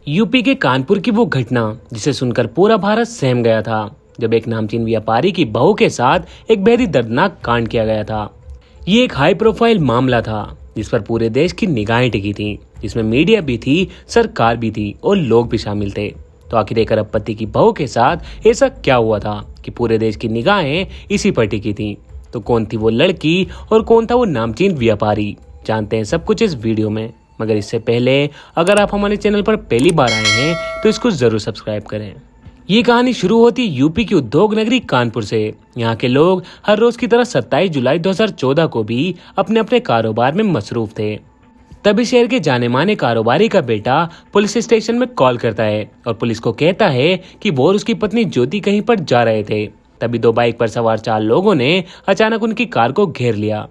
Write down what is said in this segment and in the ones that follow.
UP के कानपुर की वो घटना जिसे सुनकर पूरा भारत सहम गया था, जब एक नामचीन व्यापारी की बहू के साथ एक बेहद दर्दनाक कांड किया गया था। ये एक हाई प्रोफाइल मामला था जिस पर पूरे देश की निगाहें टिकी थी, जिसमें मीडिया भी थी, सरकार भी थी और लोग भी शामिल थे। तो आखिर एक अरबपति की बहू के साथ ऐसा क्या हुआ था कि पूरे देश की निगाहें इसी पर टिकी थी। तो कौन थी वो लड़की और कौन था वो नामचीन व्यापारी, जानते हैं सब कुछ इस वीडियो में। मगर इससे पहले अगर आप हमारे चैनल पर पहली बार आए हैं तो इसको जरूर सब्सक्राइब करें। ये कहानी शुरू होती यूपी की उद्योग नगरी कानपुर से। यहाँ के लोग हर रोज की तरह 27 जुलाई 2014 को भी अपने अपने कारोबार में मसरूफ थे। तभी शहर के जाने माने कारोबारी का बेटा पुलिस स्टेशन में कॉल करता है और पुलिस को कहता है कि वो और उसकी पत्नी ज्योति कहीं पर जा रहे थे। तभी दो बाइक पर सवार 4 लोगों ने अचानक उनकी कार को घेर लिया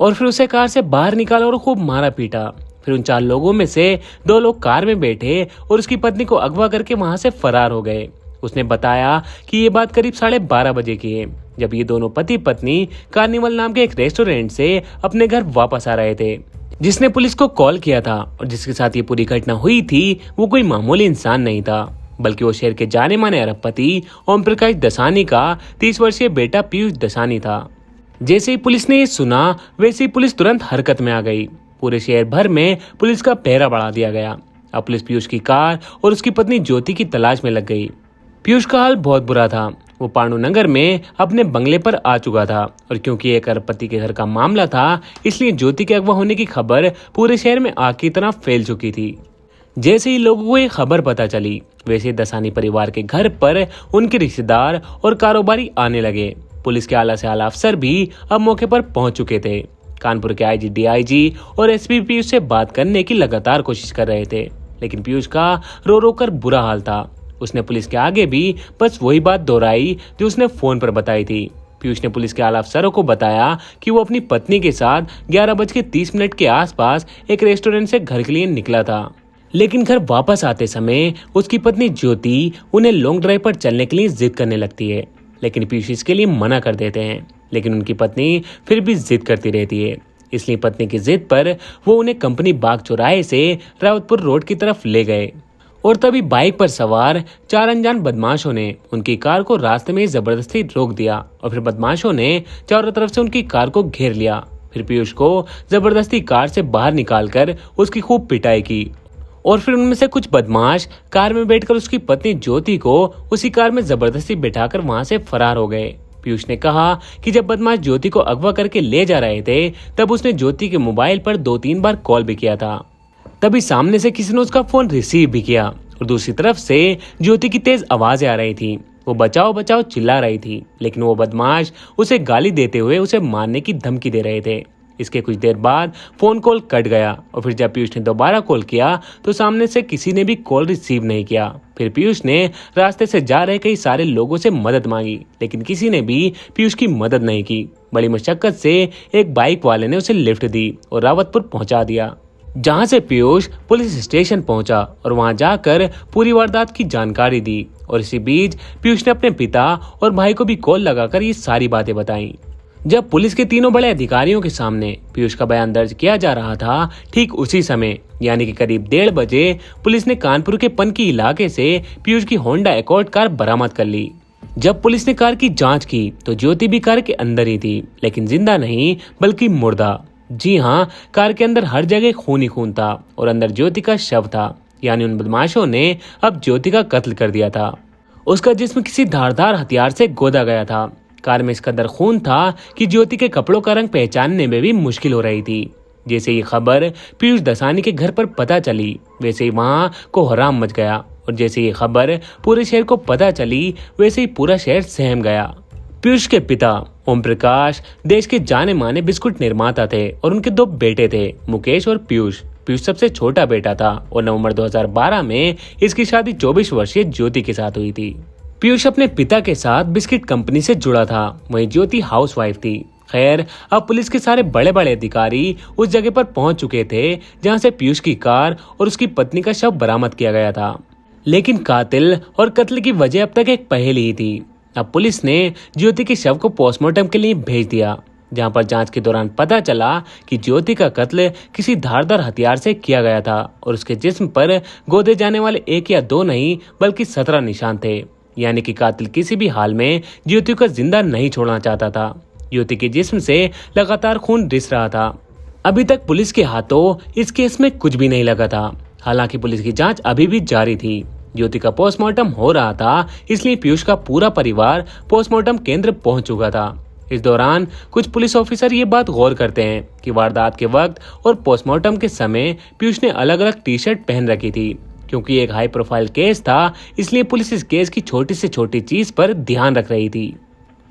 और फिर उसे कार से बाहर निकाला और खूब मारा पीटा। फिर उन 4 लोगों में से 2 लोग कार में बैठे और उसकी पत्नी को अगवा करके वहां से फरार हो गए। उसने बताया कि ये बात करीब 12:30 बजे की है, जब ये दोनों पति पत्नी कार्निवल नाम के एक रेस्टोरेंट से अपने घर वापस आ रहे थे। जिसने पुलिस को कॉल किया था और जिसके साथ ये पूरी घटना हुई थी वो कोई मामूली इंसान नहीं था, बल्कि वो शहर के जाने माने अरबपति ओम प्रकाश दसानी का 30 वर्षीय बेटा पीयूष दसानी था। जैसे ही पुलिस ने ये सुना वैसे ही पुलिस तुरंत हरकत में आ गई। पूरे शहर भर में पुलिस का पहरा बढ़ा दिया गया। अब पुलिस पीयूष की कार और उसकी पत्नी ज्योति की तलाश में लग गई। पीयूष का हाल बहुत बुरा था। वो पांडु नगर में अपने बंगले पर आ चुका था और क्योंकि एक अरबपति के घर का मामला था, इसलिए ज्योति के अगवा होने की खबर पूरे शहर में आग की तरह फैल चुकी थी। जैसे ही लोगों को ये खबर पता चली वैसे दसानी परिवार के घर पर उनके रिश्तेदार और कारोबारी आने लगे। पुलिस के आला से आला अफसर भी अब मौके पर पहुंच चुके थे। कानपुर के आईजी, डीआईजी और एसपी पीयूष से बात करने की लगातार कोशिश कर रहे थे, लेकिन पीयूष का रो रो कर बुरा हाल था। उसने पुलिस के आगे भी बस वही बात दोहराई जो उसने फोन पर बताई थी। पीयूष ने पुलिस के आला अफसरों को बताया कि वो अपनी पत्नी के साथ 11:30 के आसपास एक रेस्टोरेंट से घर के लिए निकला था, लेकिन घर वापस आते समय उसकी पत्नी ज्योति उन्हें लॉन्ग ड्राइव पर चलने के लिए जिद करने लगती है, लेकिन पीयूष इसके लिए मना कर देते हैं। लेकिन उनकी पत्नी फिर भी जिद करती रहती है, इसलिए पत्नी की जिद पर वो उन्हें कंपनी बाग चौराहे से रावतपुर रोड की तरफ ले गए और तभी बाइक पर सवार 4 अनजान बदमाशों ने उनकी कार को रास्ते में जबरदस्ती रोक दिया और फिर बदमाशों ने चारों तरफ से उनकी कार को घेर लिया। फिर पीयूष को जबरदस्ती कार से बाहर निकालकर उसकी खूब पिटाई की और फिर उनमें से कुछ बदमाश कार में बैठकर उसकी पत्नी ज्योति को उसी कार में जबरदस्ती बिठाकर वहां से फरार हो गए। पीयूष ने कहा कि जब बदमाश ज्योति को अगवा करके ले जा रहे थे तब उसने ज्योति के मोबाइल पर 2-3 बार कॉल भी किया था। तभी सामने से किसी ने उसका फोन रिसीव भी किया और दूसरी तरफ से ज्योति की तेज आवाजें आ रही थी। वो बचाओ बचाओ चिल्ला रही थी, लेकिन वो बदमाश उसे गाली देते हुए उसे मारने की धमकी दे रहे थे। इसके कुछ देर बाद फोन कॉल कट गया और फिर जब पीयूष ने दोबारा कॉल किया तो सामने से किसी ने भी कॉल रिसीव नहीं किया। फिर पीयूष ने रास्ते से जा रहे कई सारे लोगों से मदद मांगी, लेकिन किसी ने भी पीयूष की मदद नहीं की। बड़ी मशक्कत से एक बाइक वाले ने उसे लिफ्ट दी और रावतपुर पहुंचा दिया, जहां से पीयूष पुलिस स्टेशन पहुंचा और वहां जाकर पूरी वारदात की जानकारी दी। और इसी बीच पीयूष ने अपने पिता और भाई को भी कॉल लगाकर ये सारी बातें बताई। जब पुलिस के तीनों बड़े अधिकारियों के सामने पीयूष का बयान दर्ज किया जा रहा था, ठीक उसी समय यानी कि करीब 1:30 बजे पुलिस ने कानपुर के पनकी इलाके से पीयूष की होंडा एकॉर्ड कार बरामद कर ली। जब पुलिस ने कार की जांच की तो ज्योति भी कार के अंदर ही थी, लेकिन जिंदा नहीं बल्कि मुर्दा। जी हाँ, कार के अंदर हर जगह खून ही खून था और अंदर ज्योति का शव था, यानी उन बदमाशों ने अब ज्योति का कत्ल कर दिया था। उसका जिस्म किसी धारदार हथियार से गोदा गया था। कार में इस कदर खून था कि ज्योति के कपड़ों का रंग पहचानने में भी मुश्किल हो रही थी। जैसे ये खबर पीयूष दसानी के घर पर पता चली वैसे ही वहां कोहराम मच गया और जैसे ये खबर पूरे शहर को पता चली वैसे ही पूरा शहर सहम गया। पीयूष के पिता ओम प्रकाश देश के जाने माने बिस्कुट निर्माता थे और उनके 2 बेटे थे, मुकेश और पीयूष। पीयूष सबसे छोटा बेटा था और नवंबर 2012 में इसकी शादी 24 वर्षीय ज्योति के साथ हुई थी। पीयूष अपने पिता के साथ बिस्किट कंपनी से जुड़ा था, वहीं ज्योति हाउसवाइफ थी। खैर, अब पुलिस के सारे बड़े बड़े अधिकारी उस जगह पर पहुंच चुके थे जहां से पीयूष की कार और उसकी पत्नी का शव बरामद किया गया था, लेकिन कातिल और कत्ल की वजह अब तक एक पहेली ही थी। अब पुलिस ने ज्योति के शव को पोस्टमार्टम के लिए भेज दिया जहां पर जांच के दौरान पता चला कि ज्योति का कत्ल किसी धारदार हथियार से किया गया था और उसके जिस्म पर गोदे जाने वाले 1 या 2 नहीं बल्कि 17 निशान थे। यानी कि कातिल किसी भी हाल में ज्योति को जिंदा नहीं छोड़ना चाहता था। ज्योति के जिस्म से लगातार खून रिस रहा था। अभी तक पुलिस के हाथों इस केस में कुछ भी नहीं लगा था। हालांकि पुलिस की जांच अभी भी जारी थी। ज्योति का पोस्टमार्टम हो रहा था, इसलिए पीयूष का पूरा परिवार पोस्टमार्टम केंद्र पहुंच चुका था। इस दौरान कुछ पुलिस ऑफिसर ये बात गौर करते हैं कि वारदात के वक्त और पोस्टमार्टम के समय पीयूष ने अलग अलग टी शर्ट पहन रखी थी। क्योंकि एक हाई प्रोफाइल केस था, इसलिए पुलिस इस केस की छोटी से छोटी चीज पर ध्यान रख रही थी।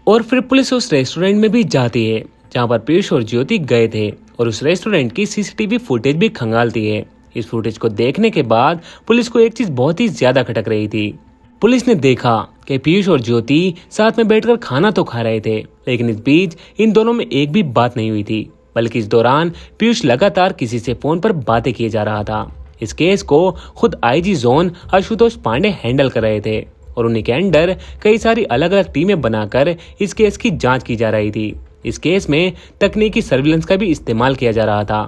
और फिर पुलिस उस रेस्टोरेंट में भी जाती है जहाँ पर पीयूष और ज्योति गए थे और उस रेस्टोरेंट की सीसीटीवी फुटेज भी खंगालती है। इस फुटेज को देखने के बाद पुलिस को एक चीज बहुत ही ज्यादा खटक रही थी। पुलिस ने देखा कि पीयूष और ज्योति साथ में बैठकर खाना तो खा रहे थे, लेकिन इस बीच इन दोनों में एक भी बात नहीं हुई थी, बल्कि इस दौरान पीयूष लगातार किसी से फोन पर बातें किए जा रहा था। इस केस को खुद IG zone Ashutosh Pandey handle कर रहे थे और उन्हीं के अंडर कई सारी अलग अलग टीमें बनाकर इस केस की जांच की जा रही थी। इस केस में तकनीकी सर्विलेंस का भी इस्तेमाल किया जा रहा था।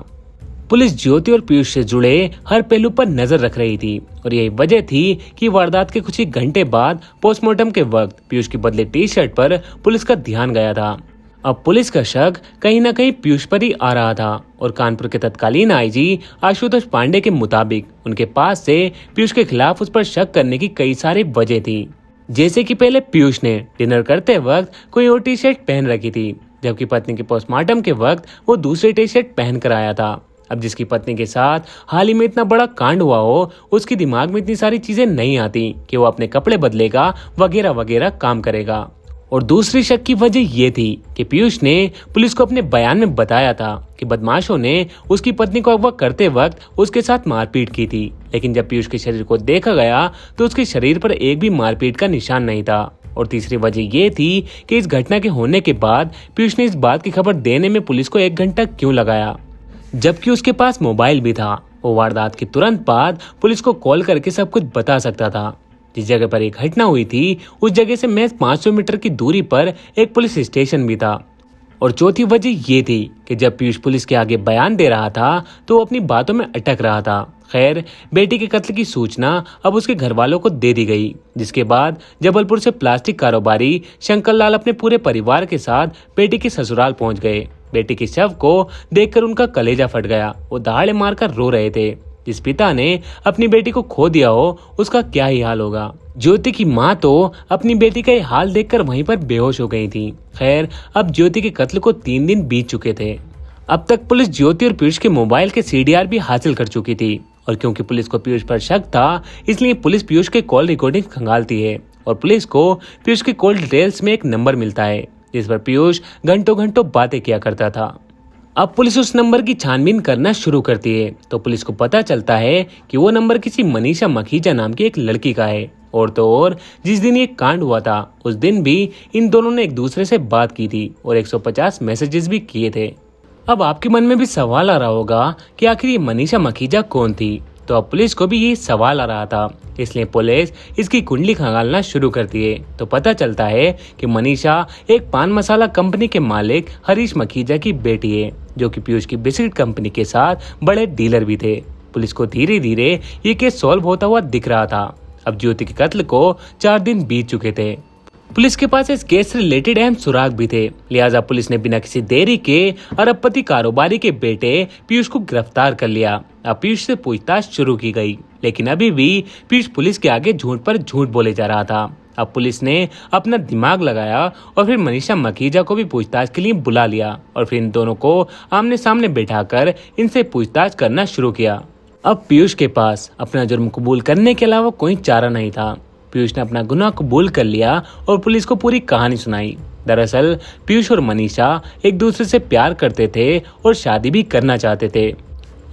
पुलिस ज्योति और पीयूष से जुड़े हर पहलू पर नजर रख रही थी और यही वजह थी कि वारदात के कुछ ही घंटे बाद पोस्टमार्टम के वक्त पीयूष की बदले टी शर्ट पर पुलिस का ध्यान गया था। अब पुलिस का शक कहीं न कहीं पीयूष पर ही आ रहा था और कानपुर के तत्कालीन आईजी आशुतोष पांडे के मुताबिक उनके पास से पीयूष के खिलाफ उस पर शक करने की कई सारी वजह थी। जैसे कि पहले पीयूष ने डिनर करते वक्त कोई और टी शर्ट पहन रखी थी, जबकि पत्नी के पोस्टमार्टम के वक्त वो दूसरी टी शर्ट पहन कर आया था। अब जिसकी पत्नी के साथ हाल ही में इतना बड़ा कांड हुआ हो, उसके दिमाग में इतनी सारी चीजें नहीं आती कि वो अपने कपड़े बदलेगा वगैरह वगैरह काम करेगा। और दूसरी शक की वजह ये थी कि पीयूष ने पुलिस को अपने बयान में बताया था कि बदमाशों ने उसकी पत्नी को अगवा करते वक्त उसके साथ मारपीट की थी, लेकिन जब पीयूष के शरीर को देखा गया तो उसके शरीर पर एक भी मारपीट का निशान नहीं था। और तीसरी वजह ये थी कि इस घटना के होने के बाद पीयूष ने इस बात की खबर देने में पुलिस को 1 घंटा क्यों लगाया, जबकि उसके पास मोबाइल भी था। वो वारदात के तुरंत बाद पुलिस को कॉल करके सब कुछ बता सकता था। जिस जगह पर एक घटना हुई थी उस जगह से महज 500 मीटर की दूरी पर एक पुलिस स्टेशन भी था। और चौथी वजह ये थी कि जब पीयूष पुलिस के आगे बयान दे रहा था तो वो अपनी बातों में अटक रहा था। खैर, बेटी के कत्ल की सूचना अब उसके घर वालों को दे दी गई, जिसके बाद जबलपुर से प्लास्टिक कारोबारी शंकर लाल अपने पूरे परिवार के साथ बेटी के ससुराल पहुंच गए। बेटी के शव को देखकर उनका कलेजा फट गया। वो दहाड़े मारकर रो रहे थे। जिस पिता ने अपनी बेटी को खो दिया हो उसका क्या ही हाल होगा। ज्योति की माँ तो अपनी बेटी का ये हाल देखकर वहीं पर बेहोश हो गई थी। खैर, अब ज्योति के कत्ल को 3 दिन बीत चुके थे। अब तक पुलिस ज्योति और पीयूष के मोबाइल के सीडीआर भी हासिल कर चुकी थी और क्योंकि पुलिस को पीयूष पर शक था, इसलिए पुलिस पीयूष के कॉल रिकॉर्डिंग खंगालती है और पुलिस को पीयूष के कॉल डिटेल्स में एक नंबर मिलता है जिस पर पीयूष घंटों घंटों बातें किया करता था। अब पुलिस उस नंबर की छानबीन करना शुरू करती है तो पुलिस को पता चलता है कि वो नंबर किसी मनीषा मखीजा नाम की एक लड़की का है। और तो और जिस दिन ये कांड हुआ था उस दिन भी इन दोनों ने एक दूसरे से बात की थी और 150 मैसेजेस भी किए थे। अब आपके मन में भी सवाल आ रहा होगा कि आखिर ये मनीषा मखीजा कौन थी, तो अब पुलिस को भी ये सवाल आ रहा था, इसलिए पुलिस इसकी कुंडली खंगालना शुरू करती है तो पता चलता है कि मनीषा एक पान मसाला कंपनी के मालिक हरीश मखीजा की बेटी है, जो कि पीयूष की बिस्किट कंपनी के साथ बड़े डीलर भी थे। पुलिस को धीरे धीरे ये केस सॉल्व होता हुआ दिख रहा था। अब ज्योति के कत्ल को 4 दिन बीत चुके थे। पुलिस के पास इस केस से रिलेटेड अहम सुराग भी थे, लिहाजा पुलिस ने बिना किसी देरी के अरबपति कारोबारी के बेटे पीयूष को गिरफ्तार कर लिया। अब पीयूष से पूछताछ शुरू की गई, लेकिन अभी भी पीयूष पुलिस के आगे झूठ पर झूठ बोले जा रहा था। अब पुलिस ने अपना दिमाग लगाया और फिर मनीषा मखीजा को भी पूछताछ के लिए बुला लिया और फिर इन दोनों को आमने सामने बैठाकर इनसे पूछताछ करना शुरू किया। अब पीयूष के पास अपना जुर्म कबूल करने के अलावा कोई चारा नहीं था। पीयूष ने अपना गुनाह कबूल कर लिया और पुलिस को पूरी कहानी सुनाई। दरअसल पीयूष और मनीषा एक दूसरे से प्यार करते थे और शादी भी करना चाहते थे,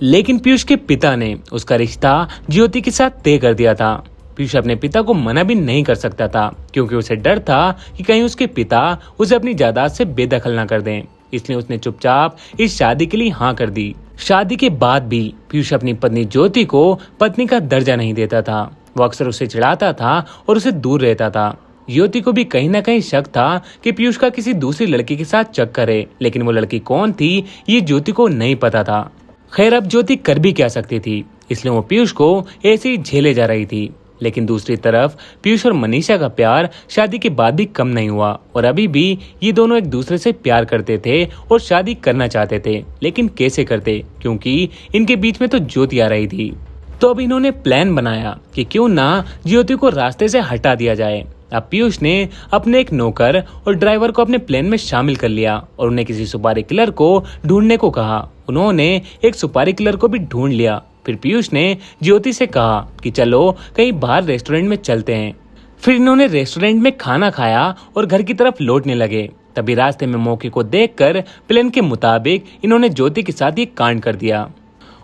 लेकिन पीयूष के पिता ने उसका रिश्ता ज्योति के साथ तय कर दिया था। पीयूष अपने पिता को मना भी नहीं कर सकता था क्योंकि उसे डर था कि कहीं उसके पिता उसे अपनी जायदाद से बेदखल न कर दें, इसलिए उसने चुपचाप इस शादी के लिए हाँ कर दी। शादी के बाद भी पीयूष अपनी पत्नी ज्योति को पत्नी का दर्जा नहीं देता था। वो अक्सर उसे चिढ़ाता था और उसे दूर रहता था। ज्योति को भी कहीं ना कहीं शक था कि पीयूष का किसी दूसरी लड़की के साथ चक्कर है, लेकिन वो लड़की कौन थी ये ज्योति को नहीं पता था। खैर अब ज्योति कर भी क्या सकती थी, इसलिए वो पीयूष को ऐसे ही झेले जा रही थी। लेकिन दूसरी तरफ पीयूष और मनीषा का प्यार शादी के बाद भी कम नहीं हुआ और अभी भी ये दोनों एक दूसरे से प्यार करते थे और शादी करना चाहते थे, लेकिन कैसे करते, क्योंकि इनके बीच में तो ज्योति आ रही थी। तो अब इन्होंने प्लान बनाया कि क्यों ना ज्योति को रास्ते से हटा दिया जाए। अब पीयूष ने अपने एक नौकर और ड्राइवर को अपने प्लान में शामिल कर लिया और उन्हें किसी सुपारी किलर को ढूंढने को कहा। उन्होंने एक सुपारी किलर को भी ढूंढ लिया। फिर पीयूष ने ज्योति से कहा कि चलो कहीं बाहर रेस्टोरेंट में चलते हैं। फिर इन्होंने रेस्टोरेंट में खाना खाया और घर की तरफ लौटने लगे। तभी रास्ते में मौके को देखकर प्लान के मुताबिक इन्होंने ज्योति के साथ ये कांड कर दिया।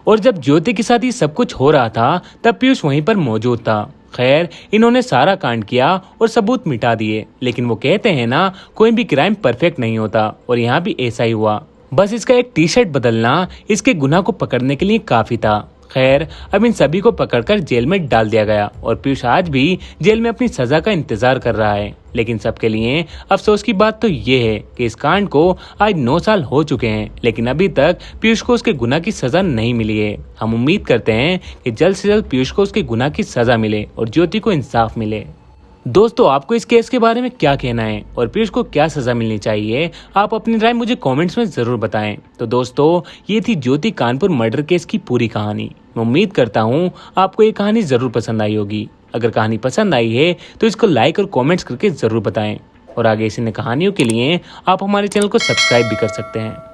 और जब ज्योति के साथ ये सब कुछ हो रहा था तब पीयूष वहीं पर मौजूद था। खैर इन्होंने सारा कांड किया और सबूत मिटा दिए, लेकिन वो कहते हैं ना कोई भी क्राइम परफेक्ट नहीं होता और यहाँ भी ऐसा ही हुआ। बस इसका एक टी शर्ट बदलना इसके गुनाह को पकड़ने के लिए काफी था। खैर अब इन सभी को पकड़कर जेल में डाल दिया गया और पीयूष आज भी जेल में अपनी सजा का इंतजार कर रहा है। लेकिन सबके लिए अफसोस की बात तो ये है कि इस कांड को आज 9 साल हो चुके हैं, लेकिन अभी तक पीयूष को उसके गुनाह की सजा नहीं मिली है। हम उम्मीद करते हैं कि जल्द से जल्द पीयूष को उसके गुनाह की सजा मिले और ज्योति को इंसाफ मिले। दोस्तों आपको इस केस के बारे में क्या कहना है और पीयूष को क्या सजा मिलनी चाहिए, आप अपनी राय मुझे कमेंट्स में जरूर बताएं। तो दोस्तों ये थी ज्योति कानपुर मर्डर केस की पूरी कहानी। मैं उम्मीद करता हूँ आपको ये कहानी जरूर पसंद आई होगी। अगर कहानी पसंद आई है तो इसको लाइक और कमेंट्स करके जरूर बताएं और आगे ऐसी कहानियों के लिए आप हमारे चैनल को सब्सक्राइब भी कर सकते हैं।